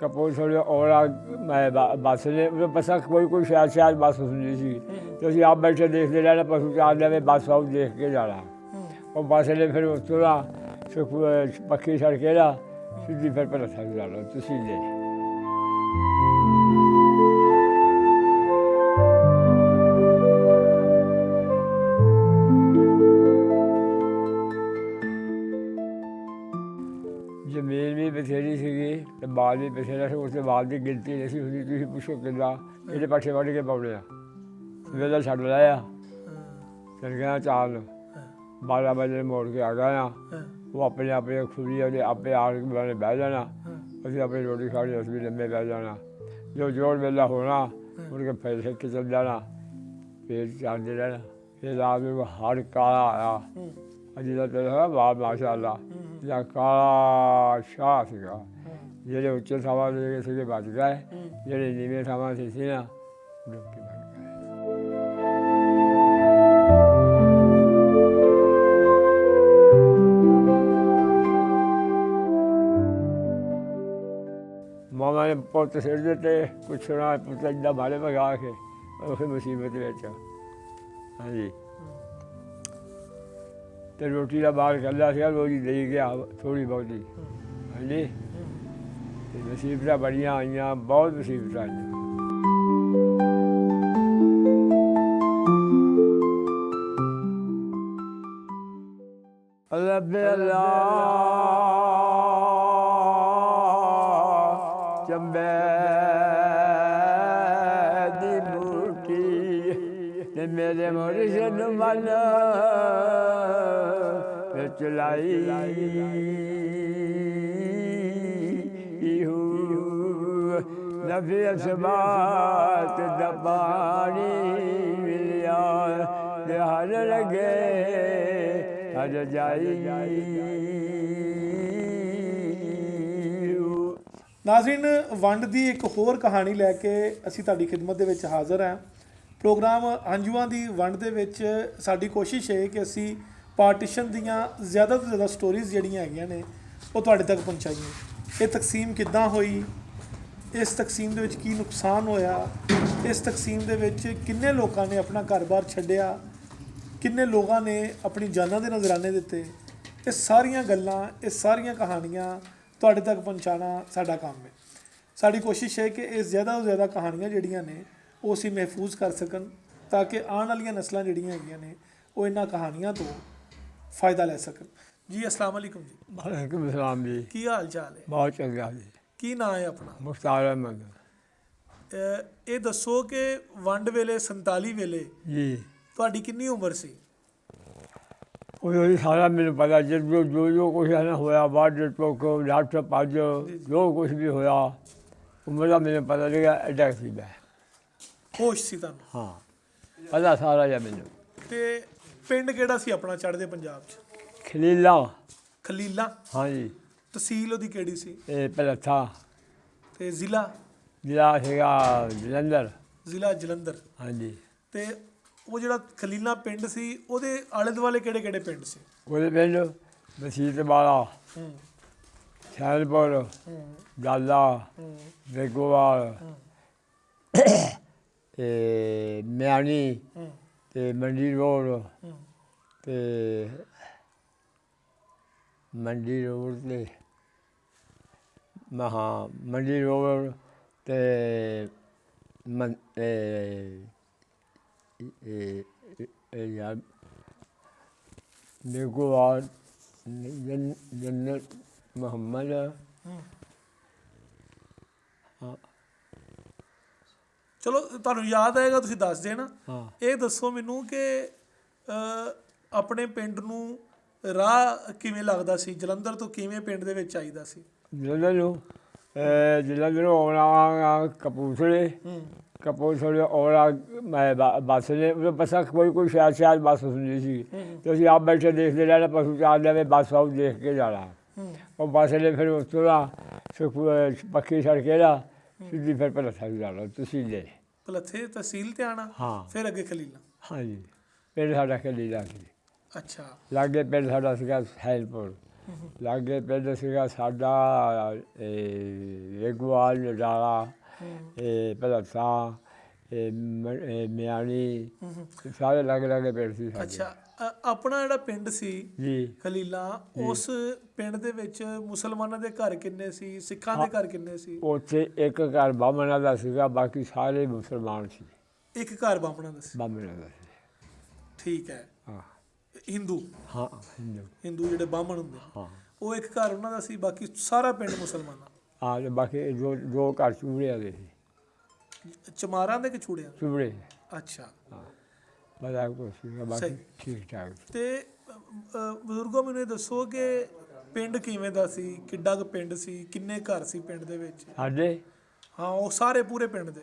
ਕਪੂਰਥਲੇ ਔਰਾ ਮੈਂ ਬੱਸ ਨੇ ਬੱਸਾਂ ਕੋਈ ਸ਼ਾਇਦ ਬੱਸ ਹੁੰਦੀ ਸੀ ਅਤੇ ਅਸੀਂ ਆਪ ਬੈਠੇ ਦੇਖਦੇ ਰਹਿਣਾ ਪਸ਼ੂ ਚਾਰ ਦੇਵੇ ਬੱਸ ਆਉ ਦੇਖ ਕੇ ਜਾਣਾ। ਉਹ ਬੱਸ ਨੇ ਫਿਰ ਉੱਥੋਂ ਦਾ ਪੱਖੀ ਛੱਡ ਕੇ ਨਾ ਸਿੱਧੀ ਫਿਰ ਭਲੱਥਾ ਨੂੰ ਜਾਣਾ ਤੁਸੀਂ ਲੈ ਜ਼ਮੀਨ ਵੀ ਬਥੇਰੀ ਸੀਗੀ ਅਤੇ ਬਾਲ ਵੀ ਬਥੇਰਾ ਸੀ। ਉਸ ਤੋਂ ਬਾਅਦ ਦੀ ਗਿਣਤੀ ਨਹੀਂ ਸੀ ਹੁੰਦੀ। ਤੁਸੀਂ ਪੁੱਛੋ ਕਿੱਦਾਂ ਇਹਦੇ ਪਾਸੇ ਵੱਢ ਕੇ ਪਾਉਣੇ ਆ ਵੇਲਾ ਛੱਡ ਲਿਆ ਚੱਲ ਗਿਆ ਚਾਲ 12 ਵਜੇ ਮੋੜ ਕੇ ਆ ਗਏ ਆ। ਉਹ ਆਪਣੇ ਖੁੱਲੀ ਉਹਦੇ ਆਪੇ ਆ ਕੇ ਬਹਿ ਜਾਣਾ। ਅਸੀਂ ਆਪਣੀ ਰੋਟੀ ਖਾਣੀ ਅਸੀਂ ਵੀ ਲੰਮੇ ਬਹਿ ਜਾਣਾ। ਜੋ ਜੋੜ ਵੇਲਾ ਹੋਣਾ ਮੁੜ ਕੇ ਫਿਰ ਸਿੱਖ ਕੇ ਚੱਲ ਜਾਣਾ ਫਿਰ ਜਾਂਦੇ ਰਹਿਣਾ। ਫਿਰ ਰਾਤ ਨੂੰ ਹੜ ਕਾਲਾ ਆਇਆ ਅਜੇ ਦਾ ਤੇਰਾ ਹੈਗਾ ਬਾਪ ਮਾਸ਼ਾ ਅੱਲਾ ਜਾਂ ਕਾਲਾ ਸ਼ਾਹ ਸੀਗਾ। ਜਿਹੜੇ ਉੱਚੇ ਥਾਵਾਂ ਦੇ ਸੀਗੇ ਬਚ ਗਏ, ਜਿਹੜੇ ਨੀਵੇਂ ਥਾਵਾਂ ਸੀ ਨਾ ਡੁੱਬ ਕੇ ਬਚ ਗਏ। ਮਾਮਾ ਨੇ ਪੁੱਤ ਸਿਰ ਦਿੱਤੇ ਪੁੱਛਣਾ ਪੁੱਤ ਇੱਦਾਂ ਬਾਰੇ ਭਗਾ ਕੇ ਉਸ ਮੁਸੀਬਤ ਵਿੱਚ ਹਾਂਜੀ ਅਤੇ ਰੋਟੀ ਦਾ ਬਾਹਰ ਕੱਢਿਆ ਸੀਗਾ ਰੋਟੀ ਦੇਈ ਗਿਆ ਥੋੜ੍ਹੀ ਬਹੁਤੀ ਹਾਂਜੀ। ਅਤੇ ਮੁਸੀਬਤਾਂ ਬੜੀਆਂ ਆਈਆਂ ਬਹੁਤ ਮੁਸੀਬਤਾਂ ਆਈਆਂ। ਅੱਲਾ ਚੰਬੇ ਦੀ ਬੂਟੀ ਤੇ ਮੇਰੇ ਮੁਰਸ਼ਦ ਮਨ ਵਿੱਚ ਲਾਈ ਨਫੀ ਅਸਬਾਤ ਦਾ ਪਾਣੀ ਮਿਲਿਆ ਤੇ ਹਰ ਲਗੇ ਹਰ ਜਾਈ। ਨਾਜ਼ਰੀਨ, ਵੰਡ ਦੀ ਇੱਕ ਹੋਰ ਕਹਾਣੀ ਲੈ ਕੇ ਅਸੀਂ ਤੁਹਾਡੀ ਖਿਦਮਤ ਦੇ ਵਿੱਚ ਹਾਜ਼ਰ ਹਾਂ। ਪ੍ਰੋਗਰਾਮ ਹੰਝੂਆਂ ਦੀ ਵੰਡ ਦੇ ਵਿੱਚ ਸਾਡੀ ਕੋਸ਼ਿਸ਼ ਹੈ ਕਿ ਅਸੀਂ ਪਾਰਟੀਸ਼ਨ ਦੀਆਂ ਜ਼ਿਆਦਾ ਤੋਂ ਜ਼ਿਆਦਾ ਸਟੋਰੀਜ਼ ਜਿਹੜੀਆਂ ਹੈਗੀਆਂ ਨੇ ਉਹ ਤੁਹਾਡੇ ਤੱਕ ਪਹੁੰਚਾਈਏ। ਇਹ ਤਕਸੀਮ ਕਿੱਦਾਂ ਹੋਈ, ਇਸ ਤਕਸੀਮ ਦੇ ਵਿੱਚ ਕੀ ਨੁਕਸਾਨ ਹੋਇਆ, ਇਸ ਤਕਸੀਮ ਦੇ ਵਿੱਚ ਕਿੰਨੇ ਲੋਕਾਂ ਨੇ ਆਪਣਾ ਘਰ-ਬਾਰ ਛੱਡਿਆ, ਕਿੰਨੇ ਲੋਕਾਂ ਨੇ ਆਪਣੀ ਜਾਨਾਂ ਦੇ ਨਜ਼ਰਾਨੇ ਦਿੱਤੇ, ਇਹ ਸਾਰੀਆਂ ਗੱਲਾਂ, ਇਹ ਸਾਰੀਆਂ ਕਹਾਣੀਆਂ ਤੁਹਾਡੇ ਤੱਕ ਪਹੁੰਚਾਉਣਾ ਸਾਡਾ ਕੰਮ ਹੈ। ਸਾਡੀ ਕੋਸ਼ਿਸ਼ ਹੈ ਕਿ ਇਹ ਜ਼ਿਆਦਾ ਤੋਂ ਜ਼ਿਆਦਾ ਕਹਾਣੀਆਂ ਜਿਹੜੀਆਂ ਨੇ ਉਹ ਅਸੀਂ ਮਹਿਫੂਜ਼ ਕਰ ਸਕਣ ਤਾਂ ਕਿ ਆਉਣ ਵਾਲੀਆਂ ਨਸਲਾਂ ਜਿਹੜੀਆਂ ਹੈਗੀਆਂ ਨੇ ਉਹ ਇਹਨਾਂ ਕਹਾਣੀਆਂ ਤੋਂ ਫ਼ਾਇਦਾ ਲੈ ਸਕਣ। ਜੀ ਅਸਲਾਮ ਵਾਲੇਕੁਮ ਜੀ। ਵਾਲੇਕੁਮ ਅਸਲਾਮ ਜੀ। ਕੀ ਹਾਲ ਚਾਲ ਹੈ? ਬਹੁਤ ਚੰਗਾ ਜੀ। ਕੀ ਨਾਂ ਹੈ ਆਪਣਾ? ਮੁਖਤਾਰ ਅਹਿਮਦ। ਇਹ ਦੱਸੋ ਕਿ ਵੰਡ ਵੇਲੇ 47 ਵੇਲੇ ਜੀ ਤੁਹਾਡੀ ਕਿੰਨੀ ਉਮਰ ਸੀ? ਉਹ ਸਾਰਾ ਮੈਨੂੰ ਪਤਾ ਜੋ ਕੁਛ ਹੈ ਨਾ ਹੋਇਆ ਵੱਢ ਟੁੱਕ ਲੱਠ ਭੱਜ ਜੋ ਕੁਛ ਵੀ ਹੋਇਆ ਉਮਰ ਦਾ ਮੈਨੂੰ ਪਤਾ ਲੱਗਿਆ ਐਡਾ ਸੀ ਮੈਂ ਹੋਸ਼ ਸੀ ਤੁਹਾਨੂੰ? ਹਾਂ ਪਤਾ ਸਾਰਾ ਜਿਹਾ ਮੈਨੂੰ। ਤੇ ਪਿੰਡ ਕਿਹੜਾ ਸੀ ਆਪਣਾ ਚੜ੍ਹਦੇ ਪੰਜਾਬ 'ਚ? ਖਲੀਲਾ। ਖਲੀਲਾ? ਹਾਂਜੀ। ਤਹਿਸੀਲ ਉਹਦੀ ਕਿਹੜੀ ਸੀ? ਇਹ ਭਲੱਥਾ। ਤੇ ਜ਼ਿਲ੍ਹਾ? ਜ਼ਿਲ੍ਹਾ ਸੀਗਾ ਜਲੰਧਰ। ਜ਼ਿਲ੍ਹਾ ਜਲੰਧਰ। ਹਾਂਜੀ। ਤੇ ਉਹ ਜਿਹੜਾ ਖਲੀਲਾ ਪਿੰਡ ਸੀ ਉਹਦੇ ਆਲੇ ਦੁਆਲੇ ਕਿਹੜੇ ਕਿਹੜੇ ਪਿੰਡ ਸੀ? ਉਹਦੇ ਪਿੰਡ ਮਸੀਤ ਵਾਲਾ, ਸ਼ੈਲਪੁਰ, ਗਾਲਾ, ਬੇਗੋਵਾਲ, ਅਤੇ ਮਿਆਣੀ, ਅਤੇ ਮੰਡੀ ਰੋਡ, ਅਤੇ ਮੰਡੀ ਰੋਡ 'ਤੇ ਮੰਡੀ ਰੋਡ ਅਤੇ ਯਾਰ ਬੇਗੋਵਾਲ, ਜੰਨਤ ਮੁਹੰਮਦ। ਹਾਂ ਚਲੋ ਤੁਹਾਨੂੰ ਯਾਦ ਆਏਗਾ ਤੁਸੀਂ ਦੱਸ ਦੇਣਾ। ਹਾਂ। ਇਹ ਦੱਸੋ ਮੈਨੂੰ ਕਿ ਆਪਣੇ ਪਿੰਡ ਨੂੰ ਰਾਹ ਕਿਵੇਂ ਲੱਗਦਾ ਸੀ? ਜਲੰਧਰ ਤੋਂ ਕਿਵੇਂ ਪਿੰਡ ਦੇ ਵਿੱਚ ਆਈਦਾ ਸੀ? ਜਲੰਧਰੋਂ ਆਉਣਾ ਕਪੂਰਥਲੇ ਔਰਾ ਮੈਂ ਬੱਸ ਨੇ ਬੱਸਾਂ ਕੋਈ ਸ਼ਾਇਦ ਬੱਸ ਹੁੰਦੀ ਸੀ ਅਤੇ ਅਸੀਂ ਆਪ ਬੈਠੇ ਦੇਖਦੇ ਰਹਿਣਾ ਪਸ਼ੂ ਚਾਰ ਦੇਵੇ ਬੱਸ ਆਉ ਦੇਖ ਕੇ ਜਾਣਾ। ਉਹ ਬੱਸ ਨੇ ਫਿਰ ਉੱਥੋਂ ਦਾ ਪੱਖੀ ਛੱਡ ਕੇ ਨਾ ਸਿੱਧੀ ਫਿਰ ਭਲੱਥਾ ਨੂੰ ਜਾਣਾ ਤੁਸੀਂ ਲੈ ਭਲੱਥੇ ਤਹਿਸੀਲ 'ਤੇ ਆਉਣਾ? ਹਾਂ। ਫਿਰ ਅੱਗੇ ਖਲੀਲਾ? ਹਾਂਜੀ। ਪਿੰਡ ਸਾਡਾ ਖਲੀਲਾ ਸੀ। ਅੱਛਾ। ਲਾਗੇ ਪਿੰਡ ਸਾਡਾ ਸੀਗਾ ਸੈਲਪੁਰ। ਲਾਗੇ ਪਿੰਡ ਸੀਗਾ ਸਾਡਾ ਵੇਗੋਵਾਲ ਨਡਾਲਾ, ਭਲੱਥਾ, ਮਿਆਣੀ, ਇਹ ਸਾਰੇ ਲਾਗੇ ਲਾਗੇ ਪਿੰਡ ਸੀ ਸਾਡੇ। ਅੱਛਾ, ਆਪਣਾ ਜਿਹੜਾ ਪਿੰਡ ਸੀ ਜੀ ਖਲੀਲਾ, ਉਸ ਪਿੰਡ ਦੇ ਵਿੱਚ ਮੁਸਲਮਾਨਾਂ ਦੇ ਘਰ ਕਿੰਨੇ ਸੀ, ਸਿੱਖਾਂ ਦੇ ਘਰ ਕਿੰਨੇ ਸੀ? ਉੱਥੇ ਇੱਕ ਘਰ ਬਾਹਮਣਾਂ ਦਾ ਸੀਗਾ, ਬਾਕੀ ਸਾਰੇ ਮੁਸਲਮਾਨ ਸੀ। ਇੱਕ ਘਰ ਬਾਹਮਣਾਂ ਦਾ ਸੀ। ਬਾਹਮਣਾਂ ਦਾ ਸੀ, ਠੀਕ ਹੈ। ਹਾਂ ਹਿੰਦੂ ਹਾਂ ਹਿੰਦੂ, ਹਿੰਦੂ ਜਿਹੜੇ ਬਾਹਮਣ ਹੁੰਦੇ ਹਾਂ ਉਹ ਇੱਕ ਘਰ ਉਹਨਾਂ ਦਾ ਸੀ, ਬਾਕੀ ਸਾਰਾ ਪਿੰਡ ਮੁਸਲਮਾਨਾਂ। ਹਾਂ, ਤੇ ਬਾਕੀ ਦੋ ਘਰ ਚੂੜਿਆਂ ਦੇ ਸੀ। ਚਮਾਰਾਂ ਦੇ ਕਿ ਚੂੜਿਆਂ? ਚੂੜੇ, ਅੱਛਾ, ਹਾਂ, ਬੜਾ ਕੁਛ ਸੀਗਾ, ਬਾਕੀ ਸਹੀ। ਠੀਕ ਠਾਕ ਸੀ। ਤੇ ਬਜ਼ੁਰਗੋ ਮੈਨੂੰ ਇਹ ਦੱਸੋ ਕਿ ਪਿੰਡ ਕਿਵੇਂ ਦਾ ਸੀ, ਕਿੱਡਾ ਕੁ ਪਿੰਡ ਸੀ, ਕਿੰਨੇ ਘਰ ਸੀ ਪਿੰਡ ਦੇ ਵਿੱਚ? ਸਾਡੇ ਹਾਂ, ਉਹ ਸਾਰੇ ਪੂਰੇ ਪਿੰਡ ਦੇ?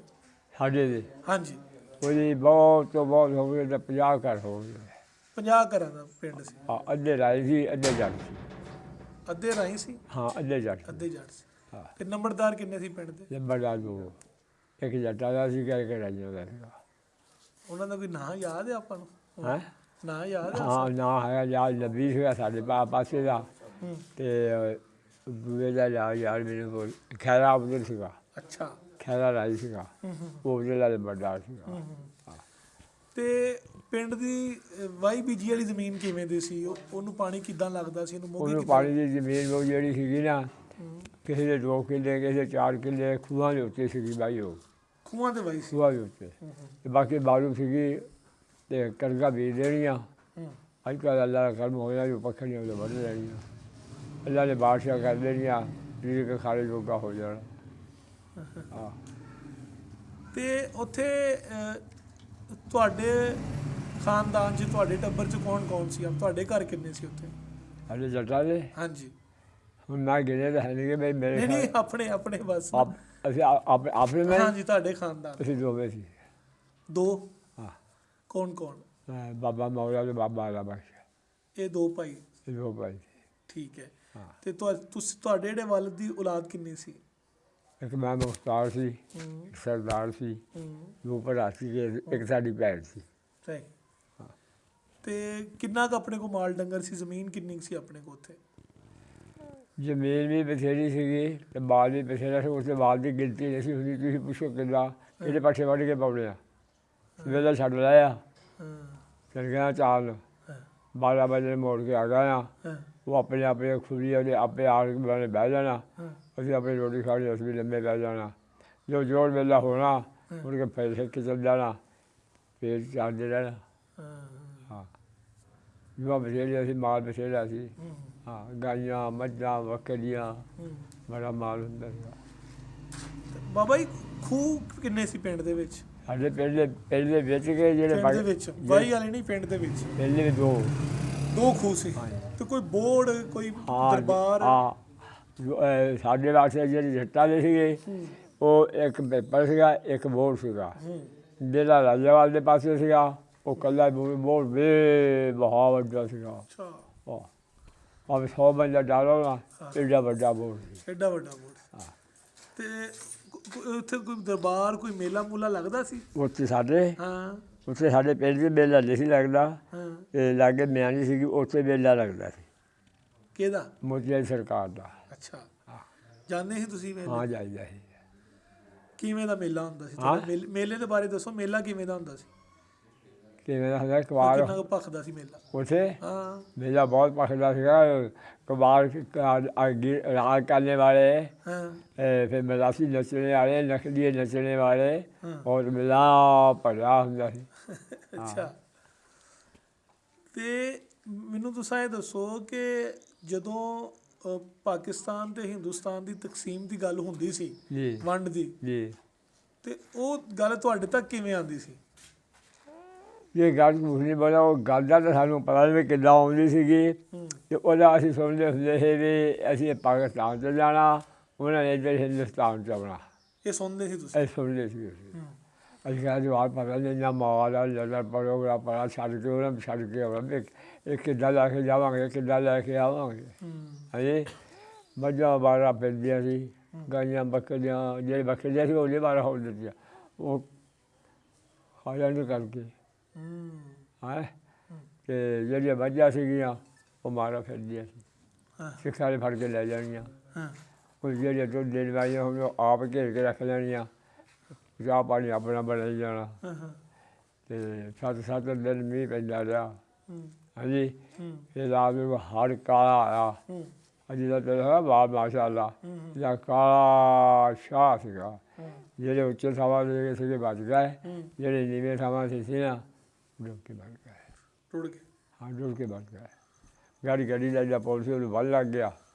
ਸਾਡੇ ਦੇ ਹਾਂਜੀ, ਉਹਦੀ ਬਹੁਤ ਤੋਂ ਬਹੁਤ ਹੋ ਗਏ ਤਾਂ 50 ਘਰ ਹੋ ਗਏ। 50 ਘਰਾਂ ਦਾ ਪਿੰਡ ਸੀ। ਹਾਂ, ਅੱਧੇ ਰਾਈ ਸੀ, ਅੱਧੇ ਜੱਟ ਸੀ। ਅੱਧੇ ਰਾਹੀਂ ਸੀ, ਹਾਂ, ਅੱਧੇ ਜੱਟ ਸੀ। ਅੱਧੇ ਜੱਟ ਸੀ। ਹਾਂ, ਤੇ ਨੰਬਰਦਾਰ ਕਿੰਨੇ ਸੀ ਪਿੰਡ ਦੇ? ਨੰਬਰਦਾਰ ਦੋ, ਇੱਕ ਜੱਟਾਂ ਦਾ ਸੀ, ਇੱਕ ਰਾਈਆਂ ਦਾ ਸੀਗਾ। ਉਹਨਾਂ ਦਾ ਕੋਈ ਨਾਂ ਯਾਦ ਹੈ ਆਪਾਂ ਨੂੰ? ਹੈਂ? ਨਾਂ ਯਾਦ ਹੈ? ਹਾਂ, ਨਾ ਹੈਗਾ ਯਾਰ ਨਬੀ ਸੀਗਾ ਸਾਡੇ ਪਾਸੇ ਦਾ, ਹੂੰ, ਤੇ ਦੂਏ ਦਾ ਯਾਰ ਮੇਰੇ ਕੋਲ ਖੈਰਾ ਅਬਦੁਲ ਸੀਗਾ, ਅੱਛਾ। ਖੈਰਾ ਰਾਈ ਸੀਗਾ, ਹੂੰ ਹੂੰ ਉਹ ਉਹਦੇ ਨੰਬਰਦਾਰ ਸੀਗਾ। ਹੂੰ ਹੂੰ। ਤੇ ਪਿੰਡ ਦੀ ਵਾਈ ਬੀਜੀ ਵਾਲੀ ਜ਼ਮੀਨ ਕਿਵੇਂ ਦੀ ਸੀ? ਉਹਨੂੰ ਪਾਣੀ ਕਿੱਦਾਂ ਲੱਗਦਾ ਸੀ? ਉਹਨੂੰ ਮੋਗੀ ਉਹਨੂੰ ਕਿੱਦਾਂ? ਪਾਣੀ ਦੀ ਜ਼ਮੀਨ ਉਹ ਜਿਹੜੀ ਸੀਗੀ ਨਾ, ਹੂੰ, ਕਿਸੇ ਦੇ 2 ਕਿੱਲੇ, ਕਿਸੇ ਦੇ 4 ਕਿੱਲੇ ਖੂਹਾਂ ਦੇ ਉੱਤੇ ਸੀਗੀ ਬਾਈ, ਉਹ ਖੂਹਾਂ ਤੇ ਵਾਈ ਸੀ। ਖੂਹਾਂ ਦੇ ਉੱਤੇ, ਹੂੰ ਹੂੰ ਤੇ ਬਾਕੀ ਬਾਰੂ ਸੀਗੀ, ਤੇ ਕਣਕਾਂ ਬੀਜ ਦੇਣੀਆਂ। ਹੂੰ, ਅੱਜ ਕੱਲ੍ਹ ਅੱਲਾ ਦਾ ਕਰਮ ਹੋਇਆ ਜੋ ਪੱਖਣੀਆਂ ਉਹਦੇ ਵੱਢ ਲੈਣੀਆਂ, ਅੱਲਾ ਨੇ ਬਾਰਿਸ਼ਾਂ ਕਰ ਦੇਣੀਆਂ, ਜਿਹੜੇ ਕਿ ਖਾਲੇ ਜੋਗਾ ਹੋ ਜਾਣਾ। ਹਾਂ, ਤੇ ਉੱਥੇ ਤੁਹਾਡੇ ਖਾਨਦਾਨ 'ਚ, ਤੁਹਾਡੇ ਟੱਬਰ 'ਚ ਕੌਣ ਕੌਣ ਸੀ? ਤੁਹਾਡੇ ਘਰ ਕਿੰਨੇ ਸੀ ਉੱਥੇ? ਸਾਡੇ ਜੱਟਾਂ ਦੇ ਹਾਂਜੀ। ਹੁਣ ਮੈਂ ਗਿਣੇ ਤਾਂ ਹੈ ਨਹੀਂ ਕਿ ਬਈ ਮੇਰੇ ਨਹੀਂ ਨਹੀਂ, ਆਪਣੇ ਆਪਣੇ ਬਸ। ਅਸੀਂ ਆਪਣੇ ਮੈਂ ਹਾਂਜੀ, ਤੁਹਾਡੇ ਖਾਨਦਾਨ ਅਸੀਂ ਦੋਵੇਂ ਸੀ। ਦੋ? ਹਾਂ, ਕੌਣ ਕੌਣ? ਬਾਬਾ ਮੌਲਾ ਤੇ ਬਾਬਾ ਆਲਾ ਬਖਸ਼, ਇਹ ਦੋ ਭਾਈ? ਇਹ ਦੋ ਭਾਈ ਸੀ। ਠੀਕ ਹੈ। ਹਾਂ, ਤੇ ਤੁਸੀਂ, ਤੁਹਾਡੇ ਜਿਹੜੇ ਵਾਲਿਦ ਦੀ ਔਲਾਦ ਕਿੰਨੀ ਸੀ? ਇੱਕ ਮੈਂ ਮੁਖਤਾਰ ਸੀ, ਹੂੰ ਇੱਕ ਸਰਦਾਰ ਸੀ, ਹੂੰ, ਦੋ ਭਰਾ ਸੀ, ਇੱਕ ਸਾਡੀ ਭੈਣ ਸੀ। ਸਹੀ। ਹਾਂ। ਤੇ ਕਿੰਨਾ ਕੁ ਆਪਣੇ ਕੋਲ ਮਾਲ ਡੰਗਰ ਸੀ? ਜ਼ਮੀਨ ਕਿੰਨੀ ਕੁ ਸੀ ਆਪਣੇ ਕੋਲ ਉੱਥੇ? ਜ਼ਮੀਨ ਵੀ ਬਥੇਰੀ ਸੀਗੀ, ਤੇ ਬਾਲ ਵੀ ਬਥੇਰਾ ਸੀ। ਉਸ ਤੋਂ ਬਾਅਦ ਦੀ ਗਿਣਤੀ ਨਹੀਂ ਸੀ ਹੁੰਦੀ। ਤੁਸੀਂ ਪੁੱਛੋ ਕਿੱਦਾਂ ਇਹਦੇ ਪਾਸੇ ਵੱਢ ਕੇ ਪਾਉਣੇ ਆ, ਵੇਲਾ ਛੱਡ ਲਿਆ, ਹਾਂ ਚਲ ਗਿਆ ਚਾਲ, ਹਾਂ 12 ਵਜੇ ਮੋੜ ਕੇ ਆ ਗਿਆ। ਹਾਂ ਉਹ ਆਪਣੇ ਆਪਣੇ ਖੁਰੀ ਉਹਦੇ ਆਪੇ ਆ ਕੇ ਬਹਿ ਜਾਣਾ, ਹਾਂ, ਅਸੀਂ ਆਪਣੀ ਰੋਟੀ ਖਾਣੀ, ਅਸੀਂ ਵੀ ਲੰਮੇ ਪੈ ਜਾਣਾ। ਜੋ ਜੋੜ ਵੇਲਾ ਹੋਣਾ, ਮੁੜ ਕੇ ਫਿਰ ਸਿੱਖ ਕੇ ਚੱਲ ਜਾਣਾ, ਫਿਰ ਚਾਹਦੇ ਰਹਿਣਾ। ਹਾਂ, ਹਾਂ, ਜੁਆ ਬਥੇਰੀਆਂ ਸੀ, ਮਾਲ ਬਥੇਰਾ ਸੀ। ਹੂੰ ਹਾਂ, ਗਾਈਆਂ, ਮੱਝਾਂ, ਬੱਕਰੀਆਂ, ਹੂੰ। ਬੜਾ ਮਾਲ ਹੁੰਦਾ ਸੀਗਾ। ਤੇ ਬਾਬਾ ਜੀ, ਖੂਹ ਕਿੰਨੇ ਸੀ ਪਿੰਡ ਦੇ ਵਿੱਚ? ਸਾਡੇ ਪਿੰਡ ਦੇ ਵਿੱਚ ਕੇ ਜਿਹੜੇ ਪਿੰਡ ਦੇ ਵਿੱਚ ਵਾਈ ਵਾਲੇ ਨਹੀਂ, ਪਿੰਡ ਦੇ ਵਿੱਚ ਪਹਿਲੇ ਦੋ ਖੂਹ ਸੀ। ਹਾਂਜੀ। ਤੇ ਕੋਈ ਬੋਰਡ, ਕੋਈ ਹਾਂ, ਦਰਬਾਰ? ਹਾਂ, ਸਾਡੇ ਵਾਸਤੇ ਜਿਹੜੇ ਜੱਟਾਂ ਦੇ ਸੀਗੇ, ਹੂੰ ਉਹ ਇੱਕ ਪੇਪਰ ਸੀਗਾ, ਇੱਕ ਬੋਰਡ ਸੀਗਾ। ਹੂੰ, ਜਿਹੜਾ ਰਾਜੇਵਾਲ ਦੇ ਪਾਸੇ ਸੀਗਾ, ਉਹ ਕੱਲਾ ਬੋਰਡ ਵੇ ਬਹੁਤ ਵੱਡਾ ਸੀਗਾ। ਅੱਛਾ, ਉਹ 100 ਬੰਦਾ ਡਾਲੋ ਨਾ, ਐਡਾ ਵੱਡਾ ਬੋਰਡ ਸੀ। ਐਡਾ ਵੱਡਾ ਬੋਰਡ। ਹਾਂ, ਤੇ ਉੱਥੇ ਕੋਈ ਦਰਬਾਰ, ਕੋਈ ਮੇਲਾ ਮੂਲਾ ਲੱਗਦਾ ਸੀ? ਉੱਥੇ ਸਾਡੇ ਹਾਂ ਪਿੰਡ 'ਚ ਮੇਲਾ ਨਹੀਂ ਸੀ ਲੱਗਦਾ, ਹਾਂ। ਤੇ ਲਾਗੇ ਮਿਆਣੀ ਸੀਗੀ, ਉੱਥੇ ਮੇਲਾ ਲੱਗਦਾ ਸੀ, ਕਿਹਦਾ? ਮੋਦੀ ਦੀ ਸਰਕਾਰ ਦਾ। ਅੱਛਾ, ਹਾਂ, ਜਾਣਦੇ ਸੀ ਤੁਸੀਂ ਮੇਲੇ? ਹਾਂ ਜਾਈਦਾ ਸੀ। ਕਿਵੇਂ ਦਾ ਮੇਲਾ ਹੁੰਦਾ ਸੀ? ਹਾਂ? ਮੇਲੇ ਦੇ ਬਾਰੇ ਦੱਸੋ, ਮੇਲਾ ਕਿਵੇਂ ਦਾ ਹੁੰਦਾ ਸੀ? ਕਿਵੇਂ ਦਾ ਹੁੰਦਾ ਕਬਾੜ ਕਿੰਨਾ ਕੁ ਭਖਦਾ ਸੀ ਮੇਲਾ? ਉੱਥੇ ਹਾਂ ਮੇਲਾ ਬਹੁਤ ਪਖਦਾ ਸੀਗਾ। ਕਬਾੜ ਰਾਗ ਕਰਨੇ ਵਾਲੇ, ਹਾਂ ਫਿਰ ਮਰਾਸੀ ਨੱਚਣੇ ਵਾਲੇ, ਨਕਲੀਏ ਨੱਚਣੇ ਵਾਲੇ, ਹਾਂ। ਔਰ ਮੇਲਾ ਭਰਿਆ ਹੁੰਦਾ ਸੀ। ਅੱਛਾ। ਤੇ ਮੈਨੂੰ ਤੁਸੀਂ ਇਹ ਦੱਸੋ ਕਿ ਜਦੋਂ ਪਾਕਿਸਤਾਨ ਤੇ ਹਿੰਦੁਸਤਾਨ ਦੀ ਤਕਸੀਮ ਦੀ ਗੱਲ ਹੁੰਦੀ ਸੀ, ਜੀ ਵੰਡ ਦੀ, ਜੀ, ਤੇ ਉਹ ਗੱਲ ਤੁਹਾਡੇ ਤੱਕ ਕਿਵੇਂ ਆਉਂਦੀ ਸੀ? ਇਹ ਗੱਲ ਕੁਛ ਨਹੀਂ ਬੋਲਿਆ, ਉਹ ਗੱਲ ਦਾ ਤਾਂ ਸਾਨੂੰ ਪਤਾ ਨਹੀਂ ਵੀ ਕਿੱਦਾਂ ਆਉਂਦੀ ਸੀਗੀ, ਹੂੰ ਤੇ ਉਹਦਾ ਅਸੀਂ ਸੁਣਦੇ ਹੁੰਦੇ ਸੀ ਵੀ ਅਸੀਂ ਪਾਕਿਸਤਾਨ 'ਚ ਜਾਣਾ, ਉਹਨਾਂ ਨੇ ਇੱਧਰ ਹਿੰਦੁਸਤਾਨ 'ਚ ਆਉਣਾ। ਇਹ ਸੁਣਦੇ ਸੀ ਤੁਸੀਂ? ਇਹ ਸੁਣਦੇ ਸੀ ਅਸੀਂ। ਹੂੰ ਅਸੀਂ ਕਿਹਾ ਜਵਾਬ ਪਤਾ ਨਹੀਂ, ਨਾ ਮਾਲ ਆ ਲੜਨ ਪ੍ਰੋਗਰਾਮ ਪੜਾ ਛੱਡ ਕੇ ਉਹਨਾਂ ਛੱਡ ਕੇ ਆਉਣਾ ਵੀ ਇਹ ਕਿੱਦਾਂ ਲੈ ਕੇ ਜਾਵਾਂਗੇ, ਕਿੱਦਾਂ ਲੈ ਕੇ ਆਵਾਂਗੇ। ਹੂੰ ਹਾਂਜੀ, ਮੱਝਾਂ ਬਾਰਾਂ ਪੈਂਦੀਆਂ ਸੀ, ਗਾਈਆਂ ਬੱਕਰੀਆਂ, ਜਿਹੜੇ ਬੱਕਰੀਆਂ ਸੀ ਉਹਦੇ ਬਾਰਾਂ ਹੋ ਦਿੱਤੀਆਂ, ਉਹ ਖਾ ਲੈਣ ਕਰਕੇ ਹੂੰ ਹੈ, ਅਤੇ ਜਿਹੜੀਆਂ ਮੱਝਾਂ ਸੀਗੀਆਂ ਉਹ ਮਾਰਾ ਫਿਰਦੀਆਂ ਸੀ। ਸਿੱਖਾਂ ਨੇ ਫੜ ਕੇ ਲੈ ਜਾਣੀਆਂ। ਹਾਂ ਕੋਈ ਜਿਹੜੀਆਂ ਦੁੱਧ ਦੇਣ ਵਾਲੀਆਂ ਹੁਣ ਉਹ ਆਪ ਘੇਰ ਕੇ ਰੱਖ ਲੈਣੀਆਂ, ਚਾਹ ਪਾਣੀ ਆਪਣਾ ਬਣਾਈ ਜਾਣਾ। ਹਾਂ ਹਾਂ ਅਤੇ 7 ਦਿਨ ਮੀਂਹ ਪੈਂਦਾ ਰਿਹਾ। ਹੂੰ ਹਾਂਜੀ। ਹੂੰ ਫਿਰ ਰਾਤ ਨੂੰ ਹੜ ਕਾਲਾ ਆਇਆ। ਹੂੰ ਅਜੇ ਦਾ ਦਿਨ ਹੈਗਾ ਬਾਹਰ ਮਾਸ਼ਾ ਅੱਲਾ, ਹੂੰ ਜਿਹੜਾ ਕਾਲਾ ਸ਼ਾਹ ਸੀਗਾ। ਹੂੰ ਜਿਹੜੇ ਉੱਚੇ ਥਾਵਾਂ ਦੇ ਸੀਗੇ ਬਚ ਗਏ, ਹੂੰ ਜਿਹੜੇ ਨੀਵੇਂ ਥਾਵਾਂ ਸੀ ਨਾ ਡੁੱਬ ਕੇ ਬਚ ਗਏ। ਟੁੱਟ ਗਏ। ਹਾਂ ਡੁੱਬ ਕੇ ਬਚ ਗਏ। ਗੱਡੀ ਦਾ ਜਿਹੜਾ ਪੁਲ ਸੀ ਉਹਨੂੰ ਵੱਲ ਲੱਗ ਗਿਆ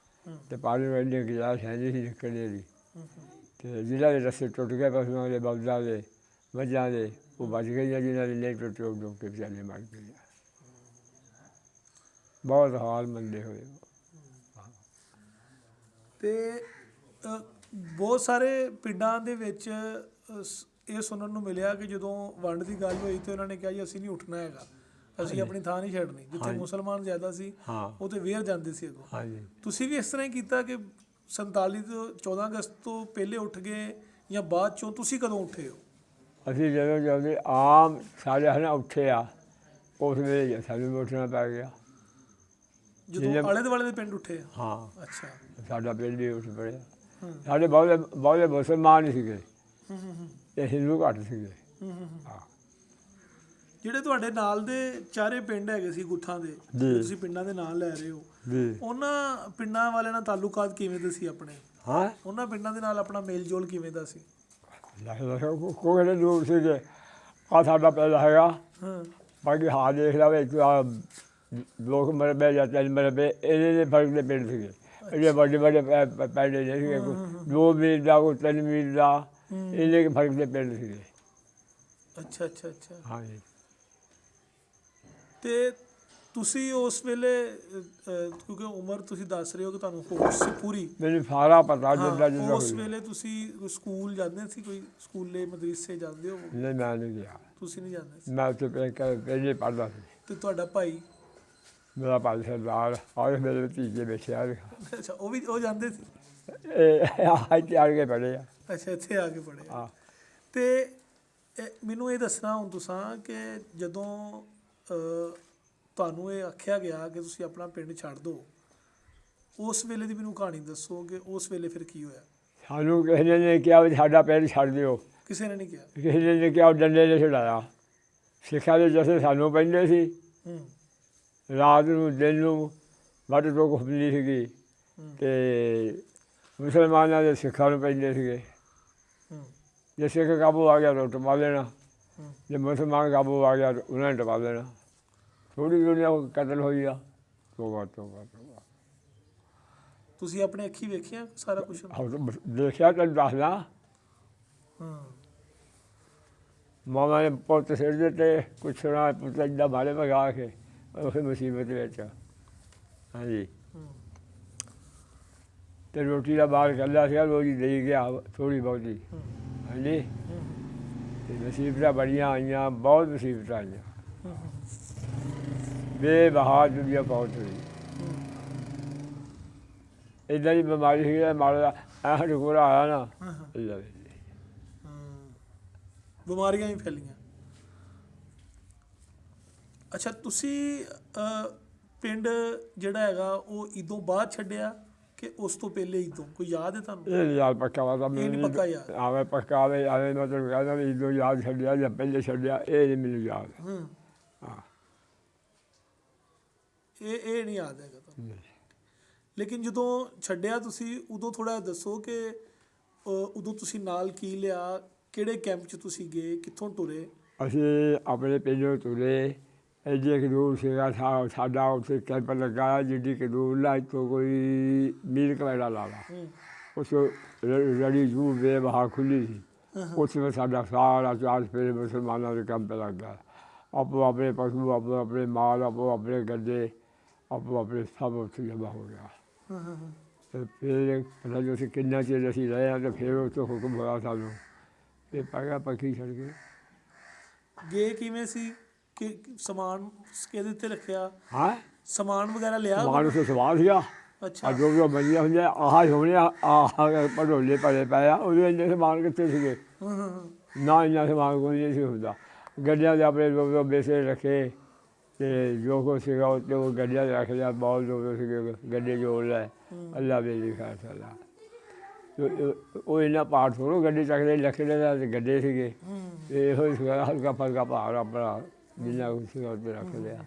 ਹੂੰ ਅਤੇ ਪਾਣੀ ਨੂੰ ਇੰਨੀ ਗੁੰਜਾਇਸ਼ ਹੈ ਨਹੀਂ ਸੀ ਨਿਕਲਣੇ ਦੀ। ਹੂੰ ਹੂੰ ਅਤੇ ਜਿਹਨਾਂ ਦੇ ਰਸਤੇ ਟੁੱਟ ਗਏ ਪਸ਼ੂਆਂ ਦੇ, ਬਲਦਾਂ ਦੇ, ਮੱਝਾਂ ਦੇ, ਉਹ ਬਚ ਗਈਆਂ। ਜਿਹਨਾਂ ਦੇ ਨਹੀਂ ਟੁੱਟੇ ਉਹ ਡੁੱਬ ਕੇ ਵਿਚਾਰੇ ਮਰ ਗਏ। ਬਹੁਤ ਹਾਲ ਮੰਦੇ ਹੋਏ। ਤੇ ਬਹੁਤ ਸਾਰੇ ਪਿੰਡਾਂ ਦੇ ਵਿੱਚ ਇਹ ਸੁਣਨ ਨੂੰ ਮਿਲਿਆ ਕਿ ਜਦੋਂ ਵੰਡ ਦੀ ਗੱਲ ਹੋਈ ਤੇ ਉਹਨਾਂ ਨੇ ਕਿਹਾ ਜੀ ਅਸੀਂ ਨਹੀਂ ਉੱਠਣਾ ਹੈਗਾ, ਅਸੀਂ ਆਪਣੀ ਥਾਂ ਨਹੀਂ ਛੱਡਣੀ। ਜਿੱਥੇ ਮੁਸਲਮਾਨ ਜ਼ਿਆਦਾ ਸੀ ਹਾਂ ਉਹ ਤੇ ਵੇਰ ਜਾਂਦੇ ਸੀ ਅੱਗੋਂ। ਹਾਂਜੀ। ਤੁਸੀਂ ਵੀ ਇਸ ਤਰ੍ਹਾਂ ਹੀ ਕੀਤਾ ਕਿ 47 ਤੋਂ 14 ਅਗਸਤ ਤੋਂ ਪਹਿਲੇ ਉੱਠ ਗਏ ਜਾਂ ਬਾਅਦ ਚੋਂ? ਤੁਸੀਂ ਕਦੋਂ ਉੱਠੇ ਹੋ? ਅਸੀਂ ਜਦੋਂ ਜਾਂਦੇ ਆਮ ਸਾਰੇ ਹਨ ਉੱਠੇ ਆ, ਉਸ ਵੇਲੇ ਸਾਨੂੰ ਵੀ ਉੱਠਣਾ ਪੈ ਗਿਆ। ਜਦੋਂ ਆਲੇ ਦੁਆਲੇ ਦੇ ਪਿੰਡ ਉੱਠੇ? ਹਾਂ ਅੱਛਾ। ਸਾਡਾ ਪਿੰਡ ਵੀ ਉੱਠ ਪੜਿਆ। ਹੂੰ ਸਾਡੇ ਬਹੁਤੇ ਮੁਸਲਮਾਨ ਹੀ ਸੀਗੇ ਹੂੰ ਹੂੰ ਅਤੇ ਹਿੰਦੂ ਘੱਟ ਸੀਗੇ। ਹੂੰ ਹੂੰ। ਹਾਂ ਜਿਹੜੇ ਤੁਹਾਡੇ ਨਾਲ ਦੇ ਚਾਰੇ ਪਿੰਡ ਹੈਗੇ ਸੀ ਗੁੱਠਾਂ ਦੇ, ਜੀ। ਤੁਸੀਂ ਪਿੰਡਾਂ ਦੇ ਨਾਂ ਲੈ ਰਹੇ ਹੋ, ਜੀ। ਉਹਨਾਂ ਪਿੰਡਾਂ ਵਾਲਿਆਂ ਨਾਲ ਤਾਲੁਕਾਤ ਕਿਵੇਂ ਦੇ ਸੀ ਆਪਣੇ? ਹਾਂ ਉਹਨਾਂ ਪਿੰਡਾਂ ਦੇ ਨਾਲ ਆਪਣਾ ਮੇਲ ਜੋਲ ਕਿਵੇਂ ਦਾ ਸੀ? ਕੋਈ ਜਿਹੜੇ ਦੂਰ ਸੀਗੇ। ਆਹ ਸਾਡਾ ਪਿੰਡ ਹੈਗਾ, ਹਾਂ ਬਾਕੀ ਹਾਂ ਦੇਖ ਲਵੇ ਲੋਕ ਮਰਬੇ ਜਾਂ 3 ਮਰਬੇ ਇਹਦੇ ਦੇ ਫਰਕ ਦੇ ਪਿੰਡ ਸੀਗੇ। ਇਹਦੇ ਵੱਡੇ ਵੱਡੇ ਪਿੰਡ ਨਹੀਂ ਸੀਗੇ, ਕੋਈ 2 ਮੀਲ ਦਾ, ਕੋਈ 3 ਮੀਲ ਦਾ, ਇਹਦੇ ਕੇ ਫਰਕ ਦੇ ਪਿੰਡ ਸੀਗੇ। ਅੱਛਾ ਅੱਛਾ ਅੱਛਾ। ਹਾਂਜੀ। ਤੇ ਤੁਸੀਂ ਉਸ ਵੇਲੇ ਕਿਉਂਕਿ ਉਮਰ ਤੁਸੀਂ ਦੱਸ ਰਹੇ ਹੋ ਕਿ ਤੁਹਾਨੂੰ ਹੋਸ਼ ਸੀ ਪੂਰੀ, ਮੈਨੂੰ ਸਾਰਾ ਪਤਾ ਜਿੱਦਾਂ ਜਿੱਦਾਂ ਉਸ ਹੋਈ। ਵੇਲੇ ਤੁਸੀਂ ਸਕੂਲ ਜਾਂਦੇ ਸੀ? ਕੋਈ ਸਕੂਲੇ ਮਦਰਸੇ ਜਾਂਦੇ ਹੋ? ਨਹੀਂ ਮੈਂ ਨਹੀਂ ਗਿਆ। ਤੁਸੀਂ ਨਹੀਂ ਜਾਂਦੇ ਸੀ? ਮੈਂ ਉੱਥੇ ਪਹਿਲੇ ਪੜ੍ਹਦਾ ਸੀ। ਤੇ ਤੁਹਾਡਾ ਭਾਈ? ਮੇਰਾ ਭਾਈ ਸਰਦਾਰ ਔਰ ਮੇਰੇ ਭਤੀਜੇ ਬੈਠੇ ਆ। ਅੱਛਾ, ਉਹ ਜਾਂਦੇ ਸੀ? ਇਹ ਇੱਥੇ ਆ ਕੇ ਪੜ੍ਹੇ ਆ। ਅੱਛਾ, ਇੱਥੇ ਆ ਕੇ ਪੜ੍ਹੇ। ਹਾਂ। ਤੇ ਮੈਨੂੰ ਇਹ ਦੱਸਣਾ ਹੁਣ ਤੁਸੀਂ ਕਿ ਜਦੋਂ ਤੁਹਾਨੂੰ ਇਹ ਆਖਿਆ ਗਿਆ ਕਿ ਤੁਸੀਂ ਆਪਣਾ ਪਿੰਡ ਛੱਡ ਦਿਓ, ਉਸ ਵੇਲੇ ਦੀ ਮੈਨੂੰ ਕਹਾਣੀ ਦੱਸੋ ਕਿ ਉਸ ਵੇਲੇ ਫਿਰ ਕੀ ਹੋਇਆ? ਸਾਨੂੰ ਕਿਸੇ ਨੇ ਕਿਹਾ ਵੀ ਸਾਡਾ ਪਿੰਡ ਛੱਡ ਦਿਓ। ਕਿਸੇ ਨੇ ਨਹੀਂ ਕਿਹਾ? ਕਿਸੇ ਨੇ ਕਿਹਾ ਡੰਡੇ ਨੇ ਛੁਡਾਇਆ। ਸਿੱਖਾਂ ਦੇ ਜਥੇ ਸਾਨੂੰ ਪੈਂਦੇ ਸੀ। ਹੂੰ ਰਾਤ ਨੂੰ ਦਿਨ ਨੂੰ ਵੱਢ ਟੋਕ ਹੁੰਦੀ ਸੀਗੀ ਅਤੇ ਮੁਸਲਮਾਨਾਂ ਦੇ ਸਿੱਖਾਂ ਨੂੰ ਪੈਂਦੇ ਸੀਗੇ। ਹੂੰ ਜੇ ਸਿੱਖ ਕਾਬੂ ਆ ਗਿਆ ਤਾਂ ਟਪਾ ਲੈਣਾ, ਹੂੰ ਜੇ ਮੁਸਲਮਾਨ ਕਾਬੂ ਆ ਗਿਆ ਤਾਂ ਉਹਨਾਂ ਨੇ ਟਪਾ ਲੈਣਾ। ਥੋੜ੍ਹੀ ਦੁਨੀਆ ਕਤਲ ਹੋਈ ਆ। ਤੋਬਾ ਤੋਬਾ ਤੋਬਾ। ਤੁਸੀਂ ਆਪਣੇ ਅੱਖੀ ਵੇਖਿਆ ਸਾਰਾ ਕੁਝ? ਦੇਖਿਆ ਤੈਨੂੰ ਦੱਸਦਾ। ਹਾਂ। ਮਾਮਾ ਨੇ ਪੁੱਤ ਸਿਰ ਦਿੱਤੇ, ਪੁੱਛਣਾ ਪੁੱਤ ਇੱਦਾਂ ਬਾਲੇ ਵਗਾ ਕੇ ਉਸ ਮੁਸੀਬਤ ਵਿੱਚ। ਹਾਂਜੀ। ਅਤੇ ਰੋਟੀ ਦਾ ਬਾਹਰ ਕੱਢਿਆ ਸੀਗਾ, ਰੋਟੀ ਦੇਈ ਗਿਆ ਥੋੜ੍ਹੀ ਬਹੁਤੀ। ਹਾਂਜੀ। ਅਤੇ ਮੁਸੀਬਤਾਂ ਬੜੀਆਂ ਆਈਆਂ, ਬਹੁਤ ਮੁਸੀਬਤਾਂ ਆਈਆਂ। ਬੇਬਹਾ ਦੁਨੀਆ ਬਹੁਤ ਹੋਈ। ਇੱਦਾਂ ਦੀ ਬਿਮਾਰੀ ਸੀ ਮਾੜਾ ਐਂ ਢਕੂਰਾ ਆਇਆ ਨਾ, ਇੱਦਾਂ ਦੀ। ਬਿਮਾਰੀਆਂ ਹੀ ਫੈਲੀਆਂ। ਅੱਛਾ, ਤੁਸੀਂ ਪਿੰਡ ਜਿਹੜਾ ਹੈਗਾ ਉਹ ਇੱਦੋਂ ਬਾਅਦ ਛੱਡਿਆ ਕਿ ਉਸ ਤੋਂ ਪਹਿਲੇ ਇੱਦੋਂ? ਕੋਈ ਯਾਦ ਹੈ ਤੁਹਾਨੂੰ? ਇਹ ਯਾਦ ਪੱਕਾ ਵਾ ਤਾਂ ਇਹ ਨਹੀਂ ਪੱਕਾ ਯਾਦ? ਆਵੇਂ ਪੱਕਾ ਆਵੇ ਆਵੇਂ ਮਤਲਬ ਕਹਿੰਦਾ ਵੀ ਇੱਦੋਂ ਯਾਦ ਛੱਡਿਆ ਜਾਂ ਪਹਿਲੇ ਛੱਡਿਆ, ਇਹ ਨਹੀਂ ਮੈਨੂੰ ਯਾਦ। ਹਾਂ। ਇਹ ਨਹੀਂ ਯਾਦ ਹੈਗਾ ਤੁਹਾਨੂੰ? ਲੇਕਿਨ ਜਦੋਂ ਛੱਡਿਆ ਤੁਸੀਂ ਉਦੋਂ ਥੋੜ੍ਹਾ ਦੱਸੋ ਕਿ ਉਦੋਂ ਤੁਸੀਂ ਨਾਲ ਕੀ ਲਿਆ? ਕਿਹੜੇ ਕੈਂਪ 'ਚ ਤੁਸੀਂ ਗਏ? ਕਿੱਥੋਂ ਟੁਰੇ? ਅਸੀਂ ਆਪਣੇ ਪਿੰਡੋਂ ਤੁਰੇ। ਇੱਥੇ ਕਦੂਰ ਸੀਗਾ ਸਾਡਾ, ਉੱਥੇ ਕੈਂਪ ਲੱਗਾ ਜਿੱਡੀ ਕਦੂਰ ਲਾ ਇੱਥੋਂ ਕੋਈ ਮੀਲ ਕਵੈੜਾ ਲਾ ਲਾ। ਉਸ ਰੜੀ ਜੂ ਬੇਬਹਾ ਖੁੱਲ੍ਹੀ ਸੀ। ਉਸ ਵਿੱਚ ਸਾਡਾ ਸਾਰਾ 4 ਚੁਫੇਰੇ ਮੁਸਲਮਾਨਾਂ ਦੇ ਕੈਂਪ ਲੱਗਾ। ਆਪੋ ਆਪਣੇ ਪਸ਼ੂ, ਆਪੋ ਆਪਣੇ ਮਾਲ, ਆਪੋ ਆਪਣੇ ਗੱਡੇ, ਆਪੋ ਆਪਣੇ ਸਭ ਉੱਥੇ ਜਮ੍ਹਾਂ ਹੋ ਗਿਆ। ਅਤੇ ਫਿਰ ਪਤਾ ਨਹੀਂ ਅਸੀਂ ਕਿੰਨਾ ਚਿਰ ਅਸੀਂ ਰਹੇ ਹਾਂ। ਅਤੇ ਫਿਰ ਉਸ ਤੋਂ ਹੁਕਮ ਹੋਇਆ ਸਾਨੂੰ ਅਤੇ ਪੈਗਾ ਪੱਖੀ ਛੱਡ ਕੇ ਗਏ। ਕਿਵੇਂ ਸੀ? ਕਿ ਸਮਾਨ ਕਿਹਦੇ 'ਤੇ ਰੱਖਿਆ? ਹਾਂ, ਸਮਾਨ ਵਗੈਰਾ ਲਿਆ? ਸਮਾਨ ਉੱਥੇ ਸਵਾਲ ਸੀਗਾ। ਅੱਛਾ। ਜੋ ਵੀ ਬੰਦੀਆਂ ਹੁੰਦੀਆਂ ਆਹ ਹੀ ਹੋਣੇ, ਆਹ ਭੜੋਲੇ ਭਰੇ ਪਏ ਆ। ਉਹਦੇ ਇੰਨੇ ਸਮਾਨ ਕਿੱਥੇ ਸੀਗੇ? ਨਾ ਇੰਨਾ ਸਮਾਨ ਕੋਈ ਨਹੀਂ ਸੀ ਹੁੰਦਾ। ਗੱਡੀਆਂ ਦੇ ਆਪਣੇ 2 ਬੇਸੇ ਰੱਖੇ, ਤੇ ਜੋ ਕੁਛ ਸੀਗਾ ਉੱਤੇ ਉਹ ਗੱਡੀਆਂ 'ਚ ਰੱਖ ਲਿਆ, ਬਹੁਤ ਲੋਕ ਸੀਗੇ ਗੱਡੇ ਜੋੜ ਲੈ, ਅੱਲਾ ਵੇਲੀ ਖਾਲਸਾ ਲਾ। ਉਹ ਇੰਨਾ ਭਾਰ ਥੋੜ੍ਹਾ ਗੱਡੀ ਚੱਕਦੇ, ਲੱਕੜੇ ਦਾ ਗੱਡੇ ਸੀਗੇ, ਤੇ ਇਹੋ ਹੀ ਸੀਗਾ ਹਲਕਾ ਫਲਕਾ ਭਾਰ ਆਪਣਾ ਜਿੰਨਾ ਕੁਛ ਸੀਗਾ ਉੱਤੇ ਰੱਖ ਲਿਆ।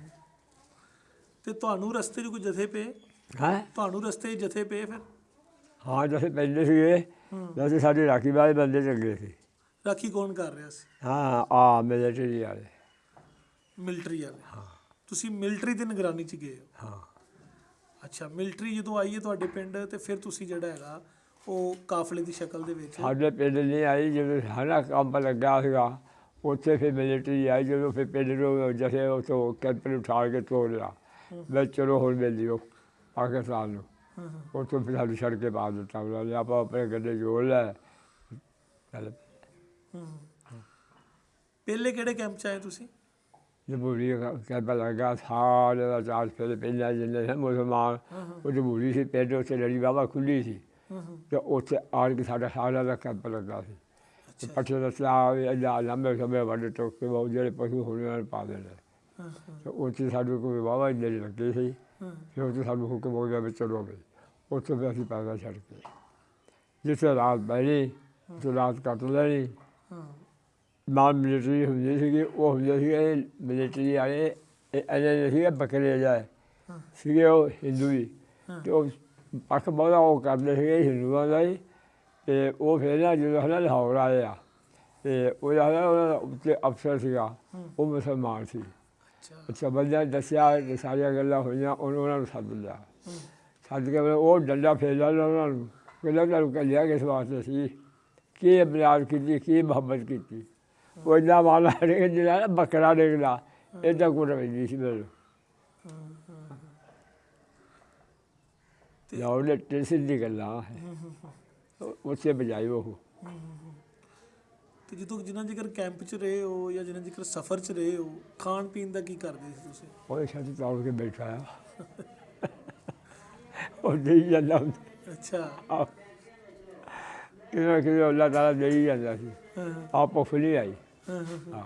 ਤੇ ਤੁਹਾਨੂੰ ਰਸਤੇ 'ਚ ਕੋਈ ਜਥੇ ਪਏ? ਹੈਂ? ਤੁਹਾਨੂੰ ਰਸਤੇ 'ਚ ਜਥੇ ਪਏ ਫਿਰ? ਹਾਂ ਜੈਸੇ ਪੈਂਦੇ ਸੀਗੇ, ਵੈਸੇ ਸਾਡੇ ਰਾਖੀ ਵਾਲੇ ਬੰਦੇ ਚੰਗੇ ਸੀ। ਰਾਖੀ ਕੌਣ ਕਰ ਰਿਹਾ ਸੀ? ਹਾਂ ਆ ਮਿਲਟਰੀ ਵਾਲੇ। ਮਿਲਟਰੀ ਵਾਲੇ? ਹਾਂ। ਤੁਸੀਂ ਮਿਲਟਰੀ ਦੀ ਨਿਗਰਾਨੀ 'ਚ ਗਏ ਹੋ? ਹਾਂ। ਅੱਛਾ, ਮਿਲਟਰੀ ਜਦੋਂ ਆਈ ਹੈ ਤੁਹਾਡੇ ਪਿੰਡ ਤੇ ਫਿਰ ਤੁਸੀਂ ਜਿਹੜਾ ਹੈਗਾ ਉਹ ਕਾਫਲੇ ਦੀ ਸ਼ਕਲ ਦੇ ਵਿੱਚ? ਸਾਡੇ ਪਿੰਡ ਨਹੀਂ ਆਈ, ਜਦੋਂ ਸਾਡਾ ਕੰਮ ਲੱਗਾ ਸੀਗਾ ਉੱਥੇ ਫਿਰ ਮਿਲਟਰੀ ਆਈ। ਜਦੋਂ ਫਿਰ ਪਿੰਡ ਨੂੰ ਜੈਸੇ ਉੱਥੋਂ ਕੈਂਪ ਨੂੰ ਉਠਾ ਕੇ ਤੋੜ ਲਿਆ, ਮੈਂ ਚਲੋ ਹੁਣ ਮਿਲ ਲਿਓ ਪਾਕਿਸਤਾਨ ਨੂੰ। ਉੱਥੋਂ ਫਿਰ ਸਾਨੂੰ ਛੱਡ ਕੇ ਪਾ ਦਿੱਤਾ ਉਹਨਾਂ ਨੇ, ਆਪਾਂ ਆਪਣੇ ਗੱਡੇ ਜੋੜ ਲੈ ਚੱਲ। ਪਹਿਲੇ ਕਿਹੜੇ ਕੈਂਪ 'ਚ ਆਏ ਤੁਸੀਂ? ਜਮਹੂਰੀ ਕੈਂਪ ਲੱਗਾ ਸਾਰੇ ਦਾ ਚਾਰ ਫਿਰ ਪਹਿਲਾਂ ਜਿੰਨੇ ਸੀ ਮੁਸਲਮਾਨ, ਉਹ ਜਮਹੂਰੀ ਸੀ ਪਿੰਡ, ਉੱਥੇ ਲੜੀ ਵਾਹਵਾ ਖੁੱਲ੍ਹੀ ਸੀ, ਅਤੇ ਉੱਥੇ ਆਣ ਕੇ ਸਾਡਾ ਸਾਰਿਆਂ ਦਾ ਕੈਂਪ ਲੱਗਾ ਸੀ। ਅਤੇ ਪੱਠੇ ਦੱਸਿਆ ਵੀ ਅੱਲਾ ਲੰਬੇ ਸਮੇਂ ਵੱਡੇ ਟੁੱਕ ਕੇ ਬਹੁਤ ਜਿਹੜੇ ਪਸ਼ੂ ਹੋਣੇ ਉਹਨਾਂ ਨੂੰ ਪਾ ਦੇਣੇ। ਅਤੇ ਉੱਥੇ ਸਾਡੇ ਕੋਲ ਵਾਹਵਾ ਇੰਨੇ ਲੱਗੇ ਸੀ, ਫਿਰ ਉੱਥੇ ਸਾਨੂੰ ਹੁਕਮ ਹੋ ਗਿਆ ਵੀ ਚਲੋ ਬਈ। ਉੱਥੇ ਫਿਰ ਅਸੀਂ ਪੈਦਾ ਛੱਡ ਕੇ ਜਿੱਥੇ ਰਾਤ ਬਹਿਣੀ ਉੱਥੇ ਰਾਤ ਕੱਟ ਲੈਣੀ। ਨਾਲ ਮਿਲਟਰੀ ਹੁੰਦੀ ਸੀਗੀ, ਉਹ ਹੁੰਦੇ ਸੀਗੇ ਮਿਲਟਰੀ ਵਾਲੇ ਇਹਨੇ ਸੀਗੇ ਬੱਕਰੇ ਜਾਏ ਸੀਗੇ, ਉਹ ਹਿੰਦੂ ਹੀ, ਅਤੇ ਉਹ ਪੱਖ ਬਹੁਤਾ ਉਹ ਕਰਦੇ ਸੀਗੇ ਹਿੰਦੂਆਂ ਦਾ ਹੀ। ਅਤੇ ਉਹ ਫਿਰ ਨਾ ਜਦੋਂ ਹੈ ਨਾ ਲਾਹੌਰ ਆਏ ਆ, ਅਤੇ ਉਹਦਾ ਹੈ ਨਾ ਉਹਨਾਂ ਦਾ ਉੱਤੇ ਅਫਸਰ ਸੀਗਾ, ਉਹ ਮੁਸਲਮਾਨ ਸੀ। ਅੱਛਾ, ਬੰਦਿਆਂ ਨੇ ਦੱਸਿਆ ਕਿ ਸਾਰੀਆਂ ਗੱਲਾਂ ਹੋਈਆਂ, ਉਹਨਾਂ ਨੂੰ ਸੱਦ ਲਿਆ। ਸੱਦ ਕੇ ਉਹ ਡੰਡਾ ਫੇਰ ਲਿਆ ਉਹਨਾਂ ਨੂੰ, ਕਹਿੰਦਾ ਤੁਹਾਨੂੰ ਘੱਲਿਆ ਕਿਸ ਵਾਸਤੇ ਸੀ, ਕੀ ਬੁਨਿਆਦ ਕੀਤੀ, ਕੀ ਮੁਹੱਬਤ ਕੀਤੀ। ਉਹ ਇੰਨਾ ਮਾਲਾ ਜਿਹੜਾ ਨਾ ਬੱਕਰਾ ਡੇਗਦਾ ਇੱਦਾਂ ਕੁੱਟ ਪੈਂਦੀ ਸੀ ਮੈਨੂੰ। ਲਾਹੌਰ ਦੇ ਟੈਂਸ਼ਨ ਦੀ ਗੱਲਾਂ ਉੱਥੇ ਬਜਾਈ ਉਹ। ਤੇ ਜਦੋਂ ਜਿੰਨਾ ਜ਼ਿਕਰ ਕੈਂਪ 'ਚ ਰਹੇ ਹੋ ਜਾਂ ਜਿੰਨਾ ਜ਼ਿਕਰ ਸਫ਼ਰ 'ਚ ਰਹੇ ਹੋ, ਖਾਣ ਪੀਣ ਦਾ ਕੀ ਕਰਦੇ ਸੀ ਤੁਸੀਂ? ਉਹਦੇ ਛੱਤ ਤੋੜ ਕੇ ਬੈਠਾ ਆ, ਉਹ ਦੇਈ ਜਾਂਦਾ ਹੁੰਦਾ। ਅੱਛਾ। ਆਹ ਕਿਵੇਂ ਅੱਲਾ ਤਾਲਾ ਦੇਈ ਜਾਂਦਾ ਸੀ, ਆਪ ਭੁੱਖ ਨਹੀਂ ਆਈ। ਹਾਂ।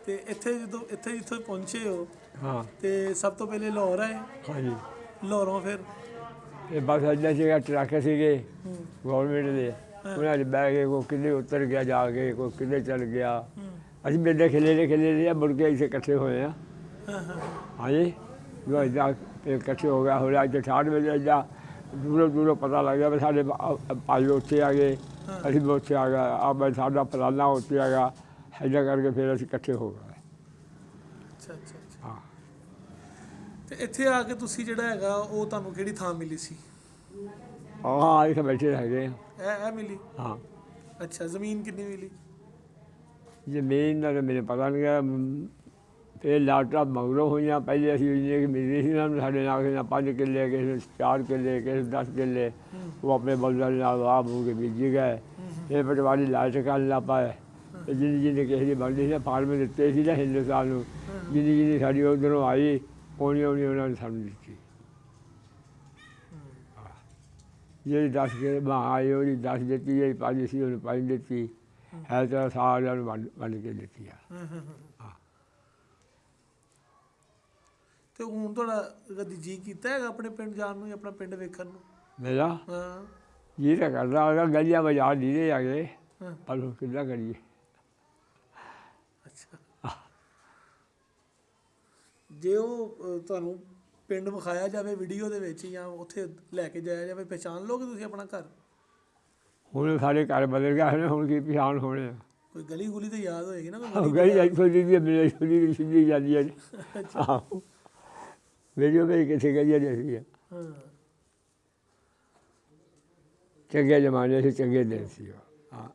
ਤੇ ਇੱਥੇ ਜਿੱਥੇ ਪਹੁੰਚੇ ਹੋ, ਹਾਂ, ਤੇ ਸਭ ਤੋਂ ਪਹਿਲੇ ਲਾਹੌਰ ਆਏ? ਹਾਂਜੀ। ਲਾਹੌਰੋਂ ਫਿਰ? ਇਹ ਬਸ ਇੱਦਾਂ ਸੀਗਾ, ਟਰੱਕ ਸੀਗੇ ਗੌਰਮੈਂਟ ਦੇ, ਉਹਨਾਂ 'ਚ ਬਹਿ ਕੇ ਕੋਈ ਕਿੰਨੇ ਉਤਰ ਗਿਆ ਜਾ ਕੇ, ਕੋਈ ਕਿੰਨੇ ਚੱਲ ਗਿਆ। ਅਸੀਂ ਮੇਲੇ ਖੇਲੇ ਮੁੜ ਕੇ ਇੱਥੇ ਇਕੱਠੇ ਹੋਏ ਹਾਂ। ਹਾਂਜੀ, ਜੋ ਇੱਦਾਂ ਇਕੱਠੇ ਹੋ ਗਿਆ। ਹੁਣ ਅੱਜ 60 ਵਜੇ ਇੱਦਾਂ ਦੂਰੋਂ ਪਤਾ ਲੱਗਿਆ ਵੀ ਸਾਡੇ ਭਾਈ ਉੱਥੇ ਆ ਗਏ, ਅਸੀਂ ਵੀ ਉੱਥੇ ਆ ਗਏ, ਆ ਸਾਡਾ ਫਲਾਨਾ ਉੱਥੇ ਆ ਗਿਆ, ਇੱਦਾਂ ਕਰਕੇ ਫਿਰ ਅਸੀਂ ਇਕੱਠੇ ਹੋ ਗਏ। ਅੱਛਾ ਅੱਛਾ ਅੱਛਾ। ਹਾਂ। ਤੇ ਇੱਥੇ ਆ ਕੇ ਤੁਸੀਂ ਜਿਹੜਾ ਹੈਗਾ ਉਹ ਤੁਹਾਨੂੰ ਕਿਹੜੀ ਥਾਂ ਮਿਲੀ ਸੀ? ਹਾਂ, ਇੱਥੇ ਬੈਠੇ ਹੈਗੇ ਇਹ ਮਿਲੀ? ਹਾਂ। ਅੱਛਾ, ਜ਼ਮੀਨ ਕਿੰਨੀ ਮਿਲੀ? ਜ਼ਮੀਨ ਦਾ ਤਾਂ ਮੈਨੂੰ ਪਤਾ ਨਹੀਂ ਗਾ, ਫਿਰ ਲਾਟਾਂ ਮਗਰੋਂ ਹੋਈਆਂ। ਪਹਿਲੇ ਅਸੀਂ ਇੰਨੇ ਮਿਲਦੇ ਸੀ ਨਾ ਸਾਡੇ ਨਾਲ, ਕਿਸੇ 5 ਕਿੱਲੇ, ਕਿਸੇ ਨੂੰ 4 ਕਿੱਲੇ, ਕਿਸੇ ਨੂੰ 10 ਕਿੱਲੇ, ਉਹ ਆਪਣੇ ਬਲਦਾਂ ਨਾਲ ਆਹ ਬੂ ਕੇ ਬੀਜੀ ਗਏ। ਫਿਰ ਪਟਵਾਰੀ ਲਾਲਚ ਕਰਨ ਲੱਗ ਪਏ, ਅਤੇ ਜਿੰਨੀ ਕਿਸੇ ਦੀ ਬਣਦੀ ਸੀ ਫਾਰਮ ਦਿੱਤੇ ਸੀ ਨਾ ਹਿੰਦੁਸਤਾਨ ਨੂੰ, ਜਿੰਨੀ ਸਾਡੀ ਉੱਧਰੋਂ ਆਈ ਉਨੀ ਉਹਨਾਂ ਨੇ ਸਾਨੂੰ ਦਿੱਤੀ। ਜਿਹੜੀ 10 ਕਿੱਲੇ ਮਾਂ ਆਈ ਉਹਦੀ 10 ਦਿੱਤੀ, ਜਿਹੜੀ 5 ਸੀ ਉਹਨੂੰ 5 ਦਿੱਤੀ, ਹੈ ਤਾਂ ਸਾਰਿਆਂ ਨੂੰ ਵੰਡ ਕੇ ਦਿੱਤੀ ਆ। ਹਾਂ। ਤੇ ਹੁਣ ਤੁਹਾਡਾ ਕਦੀ ਜੀਅ ਕੀਤਾ ਹੈਗਾ ਆਪਣੇ ਪਿੰਡ ਜਾਣ ਨੂੰ ਜਾਂ ਆਪਣਾ ਪਿੰਡ ਵੇਖਣ ਨੂੰ? ਮੇਰਾ ਹਾਂ। ਜੀ ਤਾਂ ਕਰਦਾ ਹੈਗਾ, ਗਲੀਆਂ ਬਾਜ਼ਾਰ ਨੀਰੇ ਆ ਗਏ, ਪਰ ਹੁਣ ਕਿੱਦਾਂ ਕਰੀਏ। ਅੱਛਾ। ਜੇ ਉਹ ਤੁਹਾਨੂੰ ਪਿੰਡ ਵਿਖਾਇਆ ਜਾਵੇ ਵੀਡੀਓ ਦੇ ਵਿੱਚ ਜਾਂ ਉੱਥੇ ਲੈ ਕੇ ਜਾਇਆ ਜਾਵੇ, ਪਹਿਚਾਣ ਲਓਗੇ ਤੁਸੀਂ ਆਪਣਾ ਘਰ? ਹੁਣ ਸਾਡੇ ਘਰ ਬਦਲ ਗਿਆ ਹੈ, ਹੁਣ ਕੀ ਪਛਾਣ ਹੋਣੇ ਆ। ਕੋਈ ਗਲੀ ਗੁਲੀ ਤਾਂ ਯਾਦ ਹੋਏਗੀ ਨਾ? ਗਲੀ ਇੱਥੋਂ ਦੀ ਮੇਰੇ ਛੋਟੀ ਸਿੱਧੀ ਜਾਂਦੀ ਹੈ। ਆਹੋ, ਵੀਡੀਓ ਵਿੱਚ ਕਿੱਥੇ ਗਈ ਸੀ। ਹਾਂ। ਚੰਗੇ ਜ਼ਮਾਨੇ ਸੀ, ਚੰਗੇ ਦਿਨ ਸੀ ਉਹ। ਹਾਂ।